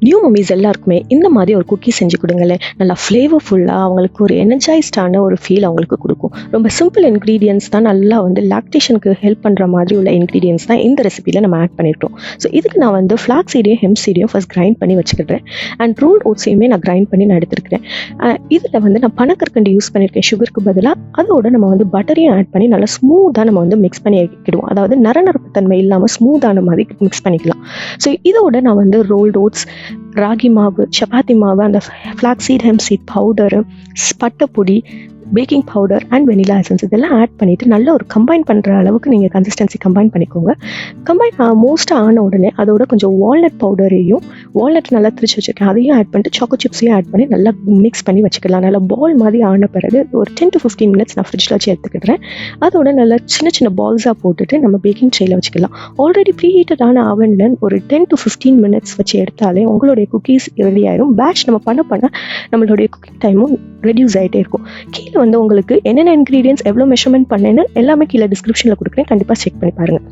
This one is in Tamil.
நியூ மம்மிஸ் எல்லாருக்குமே இந்த மாதிரி ஒரு குக்கி செஞ்சு கொடுங்களேன். நல்லா ஃப்ளேவர்ஃபுல்லாக அவங்களுக்கு ஒரு எனர்ஜைஸ்டான ஒரு ஃபீல் அவங்களுக்கு கொடுக்கும். ரொம்ப சிம்பிள் இன்க்ரீடியன்ஸ் தான், நல்லா வந்து லாக்டேஷனுக்கு ஹெல்ப் பண்ணுற மாதிரி உள்ள இன்க்ரீடியன்ஸ் தான் இந்த ரெசிபியில் நம்ம ஆட் பண்ணியிருக்கோம். ஸோ இதுக்கு நான் வந்து ஃப்ளாக் சீடையும் ஹெம்ப் சீடையும் ஃபர்ஸ்ட் கிரைண்ட் பண்ணி வச்சுக்கிறேன். அண்ட் ரோல் ஓட்ஸையுமே நான் கிரைண்ட் பண்ணி நான் எடுத்துருக்கிறேன். இதில் வந்து நான் பனக்கற்கண்டு யூஸ் பண்ணியிருக்கேன் சுகருக்கு பதிலாக. அதோட நம்ம வந்து பட்டரையும் ஆட் பண்ணி நல்லா ஸ்மூத்தாக நம்ம வந்து மிக்ஸ் பண்ணி வைக்கிடுவோம். அதாவது நரநரப்பு தன்மை இல்லாமல் ஸ்மூத்தான மாதிரி மிக்ஸ் பண்ணிக்கலாம். ஸோ இதோட நான் வந்து ரோல்ட் ஓட்ஸ், ராகி மாவு, சப்பாத்தி மாவு, அந்த flax seed, hemp seed powder, பட்டைப்பொடி, baking powder and vanilla essence இதெல்லாம் ஆட் பண்ணிவிட்டு நல்லா ஒரு கம்பைன் பண்ணுற அளவுக்கு நீங்கள் கன்சிஸ்டன்சி கம்பைன் பண்ணிக்கோங்க. கம்பைன் மோஸ்ட்டாக ஆன உடனே அதோட கொஞ்சம் வால்நட் பவுடரையும், வால்நட் நல்லா திரிச்சு வச்சுருக்கேன், அதையும் ஆட் பண்ணிட்டு சாக்கோ சிப்ஸையும் ஆட் பண்ணி நல்லா மிக்ஸ் பண்ணி வச்சுக்கலாம். நல்லா பால் மாதிரி ஆன பிறகு ஒரு 10 to 15 மினிட்ஸ் நான் ஃப்ரிட்ஜில் வச்சு எடுத்துக்கிடுறேன். அதோட நல்லா சின்ன சின்ன பால்ஸாக போட்டுட்டு நம்ம பேக்கிங் ட்ரேயில் வச்சுக்கலாம். ஆல்ரெடி ப்ரீஹீட்டடான அவனில் ஒரு 10 to 15 மினிட்ஸ் வச்சு எடுத்தாலே உங்களுடைய குக்கீஸ் ரெடி ஆயிரும். பேட்ச் நம்ம பண்ண நம்மளுடைய குக்கிங் டைமும் ரெடியூஸ் ஆகிட்டே இருக்கும். கீழே வந்து உங்களுக்கு என்னென்ன இன்க்ரீடியன்ஸ் எவ்வளோ மெஷர்மெண்ட் பண்ணேன்னு எல்லாமே கீழே டிஸ்கிரிப்ஷனில் கொடுக்குறேன், கண்டிப்பாக செக் பண்ணி பாருங்கள்.